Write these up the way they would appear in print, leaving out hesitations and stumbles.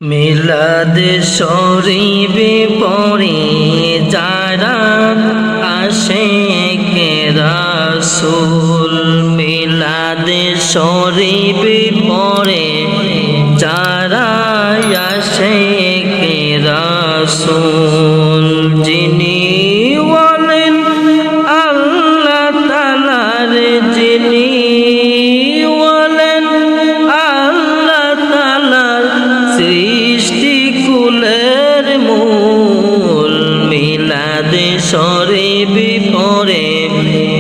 মিলাদ শরীফে পড়ে যারা আশিকে রাসূল, মিলাদ শরীফে পড়ে যারা আশিকে রাসূল, যিনি বলেন আল্লাহ তাআলার, যিনি বলেন আল্লাহ তাআলার সৃষ্টি কুলের মূল, মিলাদ শরীফে পড়ে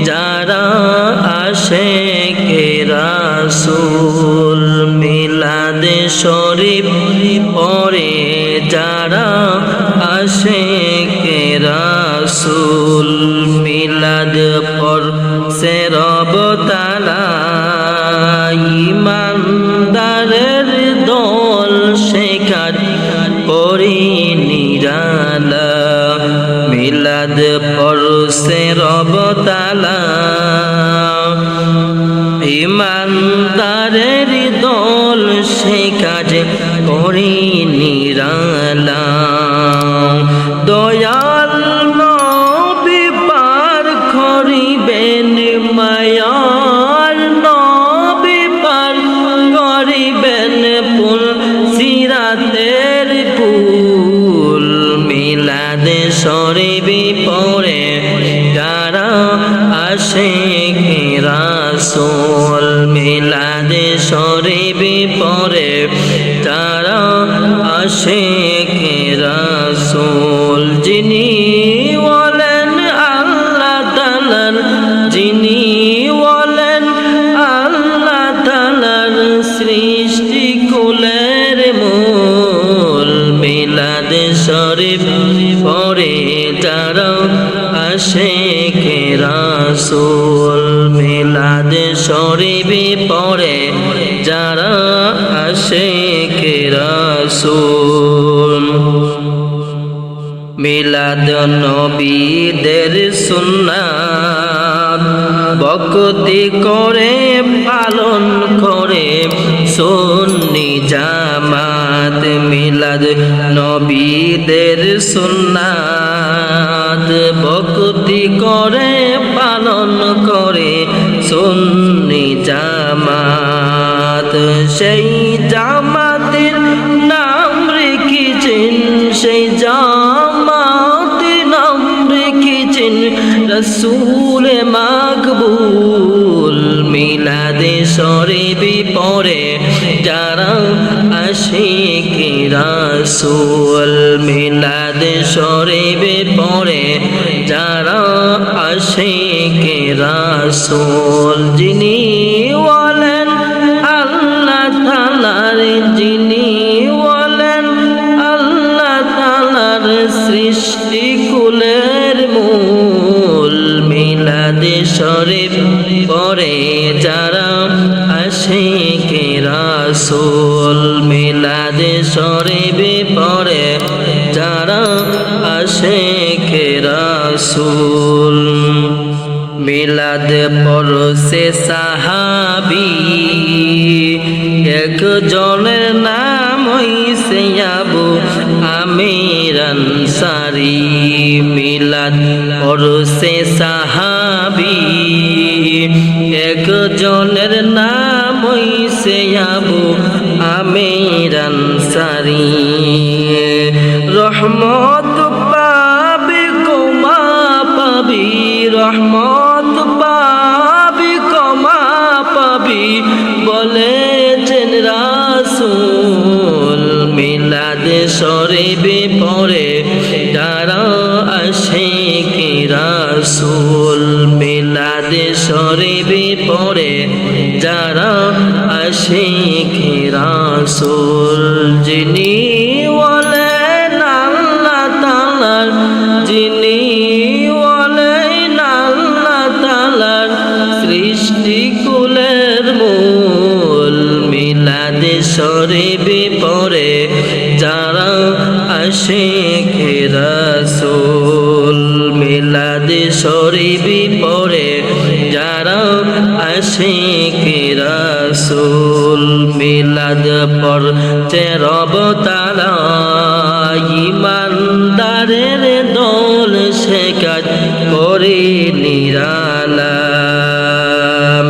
যারা আশিকে রাসূল, মিলাদ শরীফে পড়ে যারা আশিকে রাসূল, মিলাদ পড়ছে রব তাআলা ঈমানদারের দল, শেখার করি নিরালা, মিলাদ পড়ছে রব তাআলা ঈমানদারের দল, শেখার করি নিরালা, দয়াল নবী পার করিবেন মায়ার নবী পার করিবেন পুল সিরাতের পুল, মিলাদ শরীফে পড়ে যারা আশিকে রাসূল, মিলাদ শরীফে পড়ে যারা আশিকে রাসূল, যিনি বলেন আল্লাহ তাআলার, যিনি বলেন আল্লাহ তাআলার সৃষ্টি কুলের মূল, মিলাদ শরীফে পড়ে যারা আশিকে রাসূল, মিলাদ শরীফে পড়ে যারা আশিকে রাসূল, মিলাদ নবীদের সুন্নাত ভক্তি করে পালন করে সুন্নি জামাত, মিলাদ নবীদের সুন্নাত ভক্তি করে পালন করে সুন্নি জামাত, সেই জামাতের নাম রেখেছেন, সেই জামাতের নাম রেখেছেন রাসূল মাকবুল, মিলাদ শরীফে পড়ে যারা আশিকে রাসূল, মিলাদ শরীফে পড়ে যারা আশিকে রাসূল, যিনি বলেন আল্লাহ তাআলার, যিনি বলেন আল্লাহ তাআলার সৃষ্টি কুলের মূল, মিলাদ শরীফে পড়ে যারা আশিকে রাসূল, মিলাদ শরীফে পড়ে যারা আশিকে রাসূল, মিলাদ পড়ছে সাহাবী একজনের নাম হইছে আবু আমির আনসারী, মিলাদ পড়ছে সাহাবী একজনের নাম হইছে আবু আমির আনসারী, রহমত পাবি ক্ষমা পাবি, রহমত পাবি ক্ষমা পাবি বলেছেন রাসূল, মিলাদ শরীফে পড়ে যারা আশিকে রাসূল, মিলাদ শরীফে পড়ে যারা আশিকে রাসূল, যিনি বলেন আল্লাহ তাআলার, যিনি বলেন আল্লাহ তাআলার সৃষ্টি কুলের মূল, মিলাদ শরীফে পড়ে যারা আশিকে রাসূল, মিলাদ শরীফে পড়ে যারা আশিকে রাসূল। মিলাদ পড়ছে রব তাআলা ইমানদারের দল সে কাজ করে নিরালা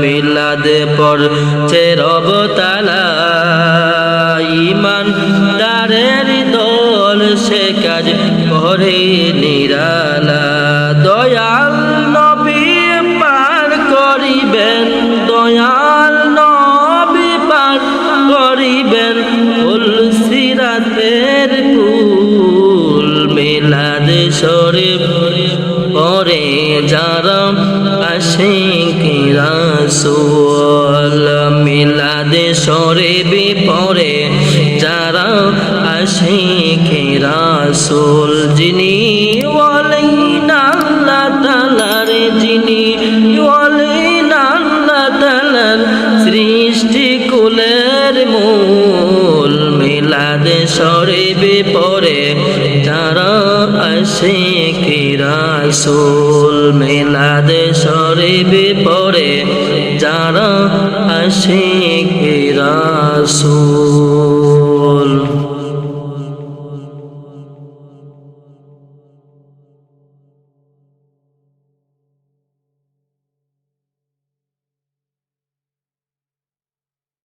মিলাদ পড়ছে রব তাআলা ইমানদারের দল সে কাজ করে নিরালা দয়াল নবী পার করিবেন দয়াল নবী পার করিবেন ফুল সিরাতের ফুল মিলাদ শরীফ পরে যারা আশিক রাসূল মিলাদ শরীফ পরে যারা আশিক রাসূল যিনি ওয়ালিন আল্লাহ তাআলার যিনি ওয়ালিন আল্লাহ তাআলার সৃষ্টি কুলের মূল মিলাদ শরীফ পরে যারা আশিক রাসূল মিলাদ শরীফ পরে যারা আশিক রাসূল